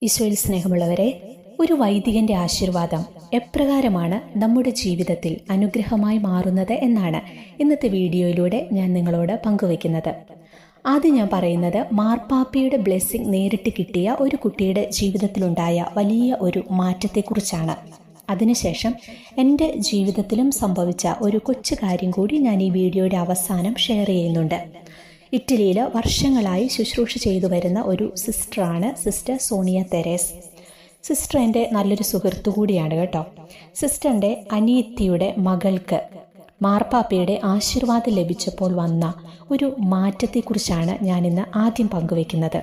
ഈശോയിൽ സ്നേഹമുള്ളവരെ, ഒരു വൈദികന്റെ ആശീർവാദം എപ്രകാരമാണ് നമ്മുടെ ജീവിതത്തിൽ അനുഗ്രഹമായി മാറുന്നത് എന്നാണ് ഇന്നത്തെ വീഡിയോയിലൂടെ ഞാൻ നിങ്ങളോട് പങ്കുവയ്ക്കുന്നത്. ആദ്യം ഞാൻ പറയുന്നത് മാർപ്പാപ്പയുടെ ബ്ലെസ്സിങ് നേരിട്ട് കിട്ടിയ ഒരു കുട്ടിയുടെ ജീവിതത്തിലുണ്ടായ വലിയ ഒരു മാറ്റത്തെക്കുറിച്ചാണ്. അതിനുശേഷം എൻ്റെ ജീവിതത്തിലും സംഭവിച്ച ഒരു കൊച്ചു കാര്യം കൂടി ഞാൻ ഈ വീഡിയോയുടെ അവസാനം ഷെയർ ചെയ്യുന്നുണ്ട്. ഇറ്റലിയിൽ വർഷങ്ങളായി ശുശ്രൂഷ ചെയ്തു വരുന്ന ഒരു സിസ്റ്ററാണ് സിസ്റ്റർ സോണിയ തെരേസ്. സിസ്റ്റർ എൻ്റെ നല്ലൊരു സുഹൃത്തു കൂടിയാണ് കേട്ടോ. സിസ്റ്ററിൻ്റെ അനിയത്തിയുടെ മകൾക്ക് മാർപ്പാപ്പയുടെ ആശീർവാദം ലഭിച്ചപ്പോൾ വന്ന ഒരു മാറ്റത്തെക്കുറിച്ചാണ് ഞാനിന്ന് ആദ്യം പങ്കുവെക്കുന്നത്.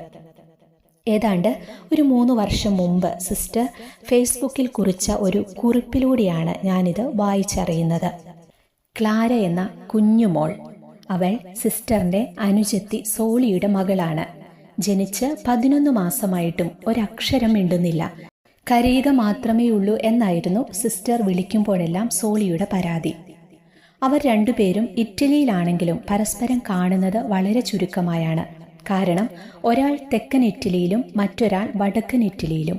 ഏതാണ്ട് ഒരു 3 വർഷം മുമ്പ് സിസ്റ്റർ ഫേസ്ബുക്കിൽ കുറിച്ച ഒരു കുറിപ്പിലൂടെയാണ് ഞാനിത് വായിച്ചറിയുന്നത്. ക്ലാര എന്ന കുഞ്ഞുമോൾ, അവൾ സിസ്റ്ററിന്റെ അനുജത്തി സോളിയുടെ മകളാണ്. ജനിച്ച് 11 മാസമായിട്ടും ഒരക്ഷരം മിണ്ടുന്നില്ല. കരയുക മാത്രമേ ഉള്ളൂ എന്നായിരുന്നു സിസ്റ്റർ വിളിക്കുമ്പോഴെല്ലാം സോളിയുടെ പരാതി. അവർ രണ്ടുപേരും ഇറ്റലിയിലാണെങ്കിലും പരസ്പരം കാണുന്നത് വളരെ ചുരുക്കമായാണ്. കാരണം ഒരാൾ തെക്കൻ ഇറ്റലിയിലും മറ്റൊരാൾ വടക്കൻ ഇറ്റലിയിലും.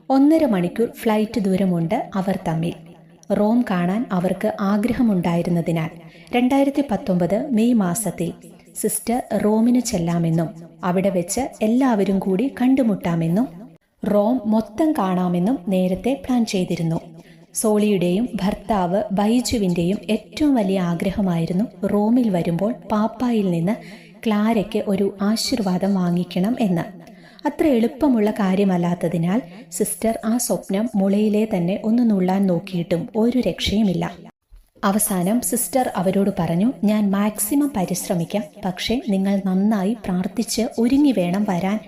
1.5 മണിക്കൂർ ഫ്ലൈറ്റ് ദൂരമുണ്ട് അവർ തമ്മിൽ. റോം കാണാൻ അവർക്ക് ആഗ്രഹമുണ്ടായിരുന്നതിനാൽ 2019 മെയ് മാസത്തിൽ സിസ്റ്റർ റോമിന് ചെല്ലാമെന്നും അവിടെ വെച്ച് എല്ലാവരും കൂടി കണ്ടുമുട്ടാമെന്നും റോം മൊത്തം കാണാമെന്നും നേരത്തെ പ്ലാൻ ചെയ്തിരുന്നു. സോളിയുടെയും ഭർത്താവ് ബൈജുവിൻ്റെയും ഏറ്റവും വലിയ ആഗ്രഹമായിരുന്നു റോമിൽ വരുമ്പോൾ പാപ്പായിൽ നിന്ന് ക്ലാരയ്ക്ക് ഒരു ആശീർവാദം വാങ്ങിക്കണം എന്ന്. അത്ര എളുപ്പമുള്ള കാര്യമല്ലാത്തതിനാൽ സിസ്റ്റർ ആ സ്വപ്നം മുളയിലെ തന്നെ ഒന്ന് നുള്ളാൻ നോക്കിയിട്ടും ഒരു രക്ഷയുമില്ല. അവസാനം സിസ്റ്റർ അവരോട് പറഞ്ഞു, ഞാൻ മാക്സിമം പരിശ്രമിക്കാം, പക്ഷേ നിങ്ങൾ നന്നായി പ്രാർത്ഥിച്ച് ഒരുങ്ങി വേണം വരാൻ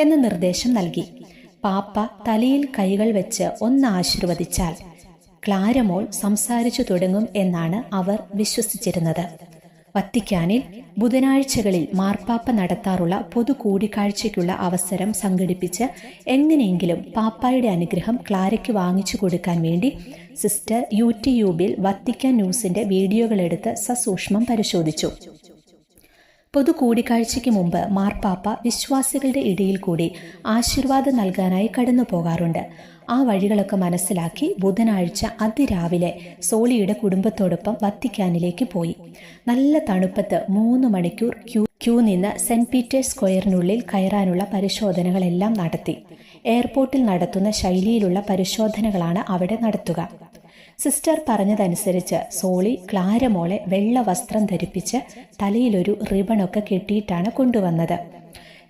എന്ന നിർദ്ദേശം നൽകി. പാപ്പ തലയിൽ കൈകൾ വെച്ച് ഒന്ന് ആശീർവദിച്ചാൽ ക്ലാരമോൾ സംസാരിച്ചു തുടങ്ങും എന്നാണ് അവർ വിശ്വസിച്ചിരുന്നത്. വത്തിക്കാനിൽ ബുധനാഴ്ചകളിൽ മാർപ്പാപ്പ നടത്താറുള്ള പൊതു കൂടിക്കാഴ്ചയ്ക്കുള്ള അവസരം സംഘടിപ്പിച്ച് എങ്ങനെയെങ്കിലും പാപ്പായുടെ അനുഗ്രഹം ക്ലാരയ്ക്ക് വാങ്ങിച്ചു കൊടുക്കാൻ വേണ്ടി സിസ്റ്റർ യൂട്യൂബിൽ വത്തിക്കാൻ ന്യൂസിന്റെ വീഡിയോകളെടുത്ത് സസൂക്ഷ്മം പരിശോധിച്ചു. പൊതു കൂടിക്കാഴ്ചയ്ക്ക് മുമ്പ് മാർപ്പാപ്പ വിശ്വാസികളുടെ ഇടയിൽ കൂടി ആശീർവാദം നൽകാനായി കടന്നു പോകാറുണ്ട്. ആ വഴികളൊക്കെ മനസ്സിലാക്കി ബുധനാഴ്ച അതിരാവിലെ സോളിയുടെ കുടുംബത്തോടൊപ്പം വത്തിക്കാനിലേക്ക് പോയി. നല്ല തണുപ്പത്ത് 3 മണിക്കൂർ ക്യൂ നിന്ന് സെന്റ് പീറ്റേഴ്സ് സ്ക്വയറിനുള്ളിൽ കയറാനുള്ള പരിശോധനകളെല്ലാം നടത്തി. എയർപോർട്ടിൽ നടത്തുന്ന ശൈലിയിലുള്ള പരിശോധനകളാണ് അവിടെ നടത്തുക. സിസ്റ്റർ പറഞ്ഞതനുസരിച്ച് സോളി ക്ലാരമോളെ വെള്ള വസ്ത്രം ധരിപ്പിച്ച് തലയിലൊരു റിബണൊക്കെ കെട്ടിയിട്ടാണ് കൊണ്ടുവന്നത്.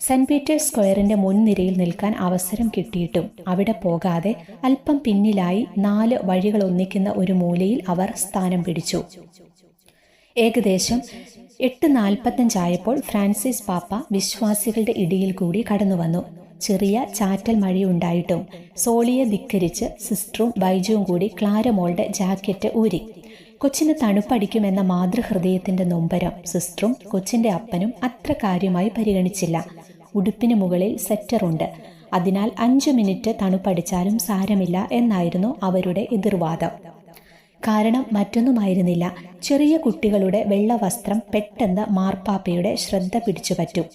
സെന്റ് പീറ്റേഴ്സ് സ്ക്വയറിന്റെ മുൻനിരയിൽ നിൽക്കാൻ അവസരം കിട്ടിയിട്ടും അവിടെ പോകാതെ അല്പം പിന്നിലായി 4 വഴികൾ ഒന്നിക്കുന്ന ഒരു മൂലയിൽ അവർ സ്ഥാനം പിടിച്ചു. ഏകദേശം 8:45 ആയപ്പോൾ ഫ്രാൻസിസ് പാപ്പ വിശ്വാസികളുടെ ഇടയിൽ കൂടി കടന്നു വന്നു. ചെറിയ ചാറ്റൽ മഴയുണ്ടായിട്ടും സോളിയെ ധിക്കരിച്ച് സിസ്റ്ററും ബൈജുവും കൂടി ക്ലാരമോളുടെ ജാക്കറ്റ് ഊരി. കൊച്ചിന് തണുപ്പടിക്കുമെന്ന മാതൃഹൃദയത്തിന്റെ നൊമ്പരം സിസ്റ്ററും കൊച്ചിന്റെ അപ്പനും അത്ര കാര്യമായി പരിഗണിച്ചില്ല. ഉടുപ്പിന് മുകളിൽ സെറ്ററുണ്ട്, അതിനാൽ 5 മിനിറ്റ് തണുപ്പടിച്ചാലും സാരമില്ല എന്നായിരുന്നു അവരുടെ എതിർവാദം. കാരണം മറ്റൊന്നുമായിരുന്നില്ല, ചെറിയ കുട്ടികളുടെ വെള്ള വസ്ത്രം പെട്ടെന്ന് മാർപ്പാപ്പയുടെ ശ്രദ്ധ പിടിച്ചുപറ്റും.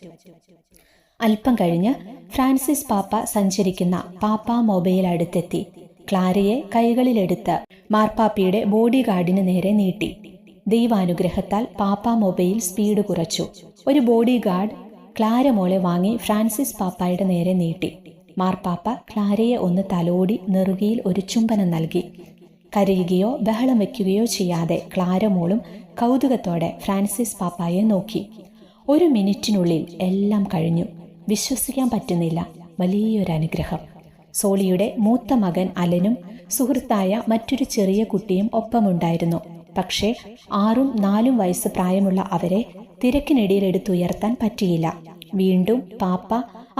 അല്പം കഴിഞ്ഞ് ഫ്രാൻസിസ് പാപ്പ സഞ്ചരിക്കുന്ന പാപ്പ മൊബൈൽ അടുത്തെത്തി. ക്ലാരയെ കൈകളിലെടുത്ത് മാർപ്പാപ്പയുടെ ബോഡി ഗാർഡിന് നേരെ നീട്ടി. ദൈവാനുഗ്രഹത്താൽ പാപ്പ മൊബൈൽ സ്പീഡ് കുറച്ചു. ഒരു ബോഡി ഗാർഡ് ക്ലാരമോളെ വാങ്ങി ഫ്രാൻസിസ് പാപ്പായുടെ നേരെ നീട്ടി. മാർപ്പാപ്പ ക്ലാരയെ ഒന്ന് തലോടി നെറുകയിൽ ഒരു ചുംബനം നൽകി. കരയുകയോ ബഹളം വയ്ക്കുകയോ ചെയ്യാതെ ക്ലാരമോളും കൗതുകത്തോടെ ഫ്രാൻസിസ് പാപ്പായെ നോക്കി. 1 മിനിറ്റിനുള്ളിൽ എല്ലാം കഴിഞ്ഞു. വിശ്വസിക്കാൻ പറ്റുന്നില്ല, വലിയൊരു അനുഗ്രഹം. സോളിയുടെ മൂത്ത മകൻ അലനും സുഹൃത്തായ മറ്റൊരു ചെറിയ കുട്ടിയും ഒപ്പമുണ്ടായിരുന്നു. പക്ഷേ 6ഉം 4ഉം വയസ്സ് പ്രായമുള്ള അവരെ തിരക്കിനിടയിൽ എടുത്തുയർത്താൻ പറ്റിയില്ല. വീണ്ടും പാപ്പ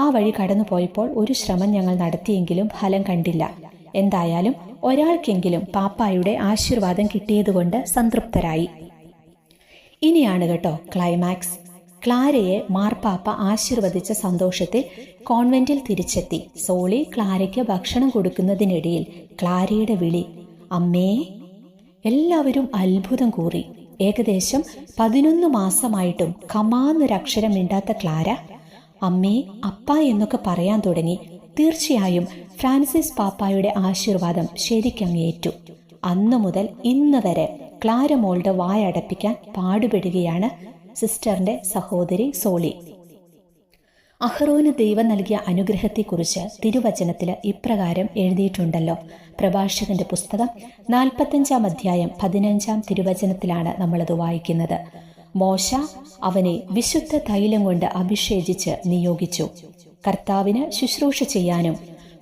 ആ വഴി കടന്നുപോയപ്പോൾ ഒരു ശ്രമം ഞങ്ങൾ നടത്തിയെങ്കിലും ഫലം കണ്ടില്ല. എന്തായാലും ഒരാൾക്കെങ്കിലും പാപ്പായുടെ ആശീർവാദം കിട്ടിയതുകൊണ്ട് സംതൃപ്തരായി. ഇനിയാണ് കേട്ടോ ക്ലൈമാക്സ്. ക്ലാരയെ മാർപ്പാപ്പ ആശീർവദിച്ച സന്തോഷത്തിൽ കോൺവെന്റിൽ തിരിച്ചെത്തി. സോളി ക്ലാരയ്ക്ക് ഭക്ഷണം കൊടുക്കുന്നതിനിടയിൽ ക്ലാരയുടെ വിളി, അമ്മേ! എല്ലാവരും അത്ഭുതം കൂറി. ഏകദേശം 11 മാസമായിട്ടും കമാന്നൊരക്ഷരം മിണ്ടാത്ത ക്ലാര അമ്മേ അപ്പ എന്നൊക്കെ പറയാൻ തുടങ്ങി. തീർച്ചയായും ഫ്രാൻസിസ് പാപ്പായുടെ ആശീർവാദം ശരിക്കങ്ങേറ്റു. അന്നു മുതൽ ഇന്ന് വരെ ക്ലാര മോളുടെ വായടപ്പിക്കാൻ പാടുപെടുകയാണ് സിസ്റ്ററിന്റെ സഹോദരി സോളി. അഹ്റോന് ദൈവം നൽകിയ അനുഗ്രഹത്തെക്കുറിച്ച് തിരുവചനത്തിൽ ഇപ്രകാരം എഴുതിയിട്ടുണ്ടല്ലോ. പ്രഭാഷകന്റെ പുസ്തകം 45-ാം അധ്യായം 15-ാം തിരുവചനത്തിലാണ് നമ്മളത് വായിക്കുന്നത്. മോശ അവനെ വിശുദ്ധ തൈലം കൊണ്ട് അഭിഷേചിച്ച് നിയോഗിച്ചു, കർത്താവിന് ശുശ്രൂഷ ചെയ്യാനും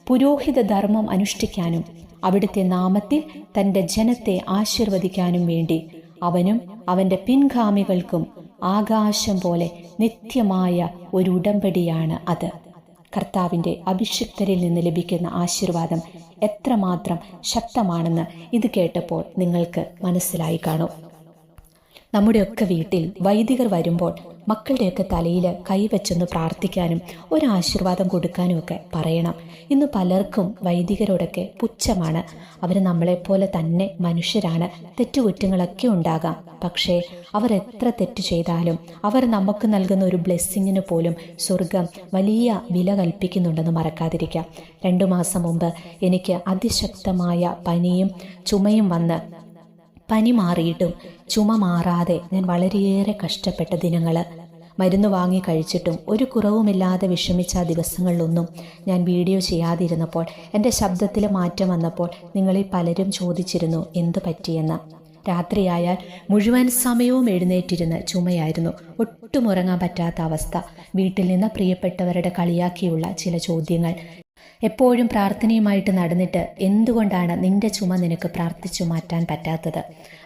പുരോഹിത ധർമ്മം അനുഷ്ഠിക്കാനും അവിടുത്തെ നാമത്തിൽ തന്റെ ജനത്തെ ആശീർവദിക്കാനും വേണ്ടി അവനും അവന്റെ പിൻഗാമികൾക്കും ആകാശം പോലെ നിത്യമായ ഒരു ഉടമ്പടിയാണ് അത്. കർത്താവിൻ്റെ അഭിഷിക്തരിൽ നിന്ന് ലഭിക്കുന്ന ആശീർവാദം എത്രമാത്രം ശക്തമാണെന്ന് ഇത് കേട്ടപ്പോൾ നിങ്ങൾക്ക് മനസ്സിലായി കാണും. നമ്മുടെയൊക്കെ വീട്ടിൽ വൈദികർ വരുമ്പോൾ മക്കളുടെയൊക്കെ തലയിൽ കൈവച്ചൊന്ന് പ്രാർത്ഥിക്കാനും ഒരു ആശീർവാദം കൊടുക്കാനും ഒക്കെ പറയണം. ഇന്ന് പലർക്കും വൈദികരോടൊക്കെ പുച്ഛമാണ്. അവർ നമ്മളെപ്പോലെ തന്നെ മനുഷ്യരാണ്, തെറ്റുകുറ്റങ്ങളൊക്കെ ഉണ്ടാകാം. പക്ഷേ അവർ എത്ര തെറ്റ് ചെയ്താലും അവർ നമുക്ക് നൽകുന്ന ഒരു ബ്ലെസ്സിങ്ങിന് പോലും സ്വർഗം വലിയ വില കൽപ്പിക്കുന്നുണ്ടെന്ന് മറക്കാതിരിക്കാം. 2 മാസം മുമ്പ് എനിക്ക് അതിശക്തമായ പനിയും ചുമയും വന്ന് പനി മാറിയിട്ടും ചുമ മാറാതെ ഞാൻ വളരെയേറെ കഷ്ടപ്പെട്ട ദിനങ്ങൾ. മരുന്ന് വാങ്ങി കഴിച്ചിട്ടും ഒരു കുറവുമില്ലാതെ വിഷമിച്ച ദിവസങ്ങളിലൊന്നും ഞാൻ വീഡിയോ ചെയ്യാതിരുന്നപ്പോൾ എൻ്റെ ശബ്ദത്തിൽ മാറ്റം വന്നപ്പോൾ നിങ്ങളിൽ പലരും ചോദിച്ചിരുന്നു എന്തു പറ്റിയെന്ന്. രാത്രിയായാൽ മുഴുവൻ സമയവും എഴുന്നേറ്റിരുന്ന് ചുമയായിരുന്നു. ഒട്ടും ഉറങ്ങാൻ പറ്റാത്ത അവസ്ഥ. വീട്ടിൽ നിന്ന് പ്രിയപ്പെട്ടവരുടെ കളിയാക്കിയുള്ള ചില ചോദ്യങ്ങൾ. എപ്പോഴും പ്രാർത്ഥനയുമായിട്ട് നടന്നിട്ട് എന്തുകൊണ്ടാണ് നിന്റെ ചുമ നിനക്ക് പ്രാർത്ഥിച്ചു മാറ്റാൻ പറ്റാത്തത്?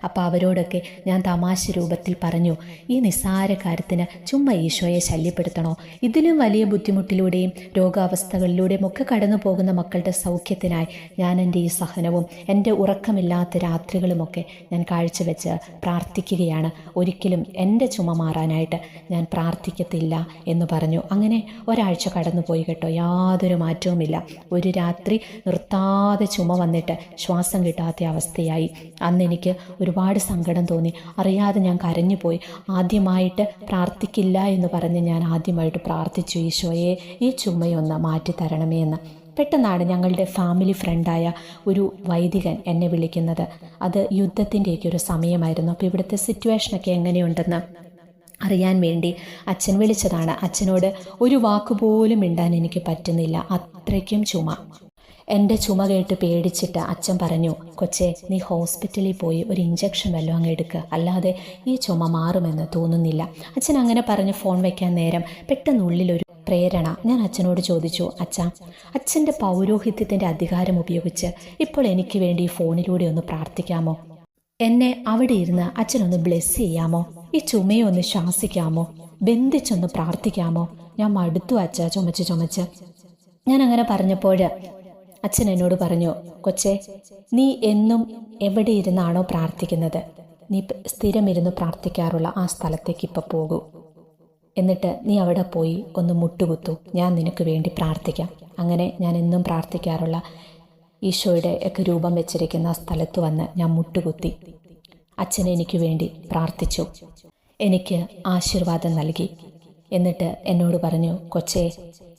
അപ്പോൾ അവരോടൊക്കെ ഞാൻ തമാശ രൂപത്തിൽ പറഞ്ഞു, ഈ നിസ്സാര കാര്യത്തിന് ചുമ്മാ ഈശോയെ ശല്യപ്പെടുത്തണോ? ഇതിലും വലിയ ബുദ്ധിമുട്ടിലൂടെയും രോഗാവസ്ഥകളിലൂടെയും ഒക്കെ കടന്നു പോകുന്ന മക്കളുടെ സൗഖ്യത്തിനായി ഞാൻ എൻ്റെ ഈ സഹനവും എൻ്റെ ഉറക്കമില്ലാത്ത രാത്രികളുമൊക്കെ ഞാൻ കാഴ്ചവെച്ച് പ്രാർത്ഥിക്കുകയാണ്. ഒരിക്കലും എൻ്റെ ചുമ മാറാനായിട്ട് ഞാൻ പ്രാർത്ഥിക്കത്തില്ല എന്ന് പറഞ്ഞു. അങ്ങനെ ഒരാഴ്ച കടന്നുപോയി കേട്ടോ, യാതൊരു മാറ്റവുമില്ല. ഒരു രാത്രി നിർത്താതെ ചുമ വന്നിട്ട് ശ്വാസം കിട്ടാത്ത അവസ്ഥയായി. അന്ന് എനിക്ക് ഒരുപാട് സങ്കടം തോന്നി. അറിയാതെ ഞാൻ കരഞ്ഞുപോയി. ആദ്യമായിട്ട് പ്രാർത്ഥിക്കില്ല എന്ന് പറഞ്ഞ് ഞാൻ ആദ്യമായിട്ട് പ്രാർത്ഥിച്ചു, ഈശോയെ ഈ ചുമയൊന്ന് മാറ്റിത്തരണമേ എന്ന്. പെട്ടെന്നാണ് ഞങ്ങളുടെ ഫാമിലി ഫ്രണ്ടായ ഒരു വൈദികൻ എന്നെ വിളിക്കുന്നത്. അത് യുദ്ധത്തിൻ്റെയൊക്കെ ഒരു സമയമായിരുന്നു. അപ്പോൾ ഇവിടുത്തെ സിറ്റുവേഷനൊക്കെ എങ്ങനെയുണ്ടെന്ന് അറിയാൻ വേണ്ടി അച്ഛൻ വിളിച്ചതാണ്. അച്ഛനോട് ഒരു വാക്കുപോലും മിണ്ടാൻ എനിക്ക് പറ്റുന്നില്ല, അത്രയ്ക്കും ചുമ. എൻ്റെ ചുമ കേട്ട് പേടിച്ചിട്ട് അച്ഛൻ പറഞ്ഞു, കൊച്ചേ നീ ഹോസ്പിറ്റലിൽ പോയി ഒരു ഇഞ്ചക്ഷൻ വല്ലതും അങ്ങ് എടുക്കുക, അല്ലാതെ ഈ ചുമ മാറുമെന്ന് തോന്നുന്നില്ല. അച്ഛൻ അങ്ങനെ പറഞ്ഞ് ഫോൺ വയ്ക്കാൻ നേരം പെട്ടെന്നുള്ളിലൊരു പ്രേരണ. ഞാൻ അച്ഛനോട് ചോദിച്ചു, അച്ഛൻ്റെ പൗരോഹിത്യത്തിൻ്റെ അധികാരം ഉപയോഗിച്ച് ഇപ്പോൾ എനിക്ക് വേണ്ടി ഫോണിലൂടെ ഒന്ന് പ്രാർത്ഥിക്കാമോ? എന്നെ അവിടെ ഇരുന്ന് അച്ഛനൊന്ന് ബ്ലെസ് ചെയ്യാമോ? ഈ ചുമയൊന്ന് ശ്വാസിക്കാമോ? ബന്ധിച്ചൊന്ന് പ്രാർത്ഥിക്കാമോ? ഞാൻ മടുത്തു അച്ഛ ചുമച്ച്. ഞാൻ അങ്ങനെ പറഞ്ഞപ്പോൾ അച്ഛൻ എന്നോട് പറഞ്ഞു, കൊച്ചേ നീ എന്നും എവിടെ ഇരുന്നാണോ പ്രാർത്ഥിക്കുന്നത്, നീ സ്ഥിരം ഇരുന്ന് പ്രാർത്ഥിക്കാറുള്ള ആ സ്ഥലത്തേക്ക് ഇപ്പോൾ പോകൂ. എന്നിട്ട് നീ അവിടെ പോയി ഒന്ന് മുട്ടുകുത്തു, ഞാൻ നിനക്ക് വേണ്ടി പ്രാർത്ഥിക്കാം. അങ്ങനെ ഞാൻ എന്നും പ്രാർത്ഥിക്കാറുള്ള ഈശോയുടെ ഒക്കെ രൂപം വെച്ചിരിക്കുന്ന സ്ഥലത്ത് വന്ന് ഞാൻ മുട്ടുകുത്തി. അച്ഛൻ എനിക്ക് വേണ്ടി പ്രാർത്ഥിച്ചു, എനിക്ക് ആശീർവാദം നൽകി. എന്നിട്ട് എന്നോട് പറഞ്ഞു, കൊച്ചേ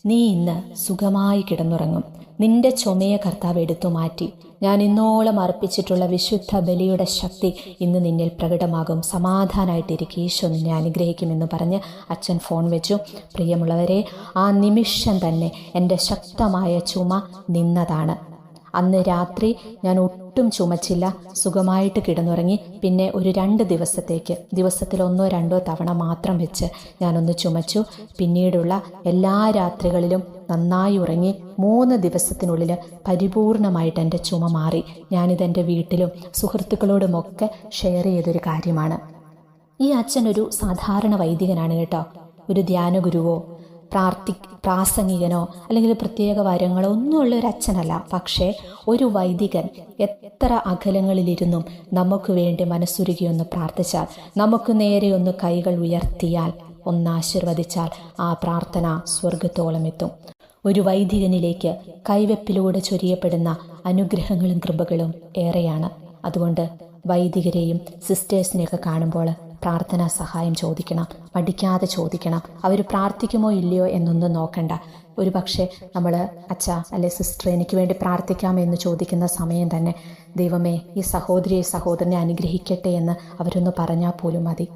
നീ ഇന്ന് സുഖമായി കിടന്നുറങ്ങും. നിന്റെ ചുമയെ കർത്താവ് എടുത്തു മാറ്റി. ഞാൻ ഇന്നോളം അർപ്പിച്ചിട്ടുള്ള വിശുദ്ധ ബലിയുടെ ശക്തി ഇന്ന് നിന്നിൽ പ്രകടമാകും. സമാധാനമായിട്ടിരിക്കും, ഈശോ നിന്നെ അനുഗ്രഹിക്കുമെന്ന് പറഞ്ഞ് അച്ഛൻ ഫോൺ വെച്ചു. പ്രിയമുള്ളവരെ, ആ നിമിഷം തന്നെ എൻ്റെ ശക്തമായ ചുമ നിന്നതാണ്. അന്ന് രാത്രി ഞാൻ ഒട്ടും ചുമച്ചില്ല, സുഖമായിട്ട് കിടന്നുറങ്ങി. പിന്നെ ഒരു 2 ദിവസത്തേക്ക് ദിവസത്തിൽ 1-2 തവണ മാത്രം വെച്ച് ഞാനൊന്ന് ചുമച്ചു. പിന്നീടുള്ള എല്ലാ രാത്രികളിലും നന്നായി ഉറങ്ങി. 3 ദിവസത്തിനുള്ളിൽ പരിപൂർണമായിട്ട് എൻ്റെ ചുമ മാറി. ഞാനിതെൻ്റെ വീട്ടിലും സുഹൃത്തുക്കളോടുമൊക്കെ ഷെയർ ചെയ്തൊരു കാര്യമാണ്. ഈ അച്ഛൻ ഒരു സാധാരണ വൈദികനാണ് കേട്ടോ, ഒരു ധ്യാന ഗുരുവോ പ്രാസംഗികനോ അല്ലെങ്കിൽ പ്രത്യേക വരങ്ങളോ ഒന്നുമുള്ള ഒരു അച്ഛനല്ല. പക്ഷേ ഒരു വൈദികൻ എത്ര അകലങ്ങളിലിരുന്നും നമുക്ക് വേണ്ടി മനസ്സുരുകിയൊന്ന് പ്രാർത്ഥിച്ചാൽ, നമുക്ക് നേരെ ഒന്ന് കൈകൾ ഉയർത്തിയാൽ, ഒന്ന് ആശീർവദിച്ചാൽ ആ പ്രാർത്ഥന സ്വർഗത്തോളം എത്തും. ഒരു വൈദികനിലേക്ക് കൈവെപ്പിലൂടെ ചൊരിയപ്പെടുന്ന അനുഗ്രഹങ്ങളും കൃപകളും ഏറെയാണ്. അതുകൊണ്ട് വൈദികരെയും സിസ്റ്റേഴ്സിനെയൊക്കെ കാണുമ്പോൾ പ്രാർത്ഥനാ സഹായം ചോദിക്കണം, മടിക്കാതെ ചോദിക്കണം. അവർ പ്രാർത്ഥിക്കുമോ ഇല്ലയോ എന്നൊന്നും നോക്കണ്ട. ഒരു പക്ഷേ നമ്മൾ അച്ഛാ അല്ലെ സിസ്റ്റർ എനിക്ക് വേണ്ടി പ്രാർത്ഥിക്കാമെന്ന് ചോദിക്കുന്ന സമയം തന്നെ ദൈവമേ ഈ സഹോദരിയെ സഹോദരനെ അനുഗ്രഹിക്കട്ടെ എന്ന് അവരൊന്ന് പറഞ്ഞാൽ പോലും മതി.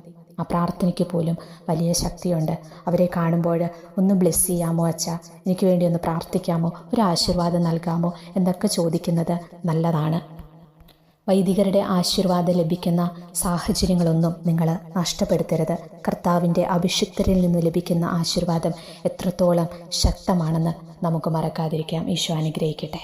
ആ പ്രാർത്ഥനയ്ക്ക് പോലും വലിയ ശക്തിയുണ്ട്. അവരെ കാണുമ്പോൾ ഒന്ന് ബ്ലെസ് ചെയ്യാമോ അച്ഛാ, എനിക്ക് വേണ്ടി ഒന്ന് പ്രാർത്ഥിക്കാമോ, ഒരു ആശീർവാദം നൽകാമോ എന്നൊക്കെ ചോദിക്കുന്നത് നല്ലതാണ്. വൈദികരുടെ ആശീർവാദം ലഭിക്കുന്ന സാഹചര്യങ്ങളൊന്നും നിങ്ങൾ നഷ്ടപ്പെടുത്തരുത്. കർത്താവിൻ്റെ അഭിഷിക്തരിൽ നിന്ന് ലഭിക്കുന്ന ആശീർവാദം എത്രത്തോളം ശക്തമാണെന്ന് നമുക്ക് മറക്കാതിരിക്കാം. ഈശോ അനുഗ്രഹിക്കട്ടെ.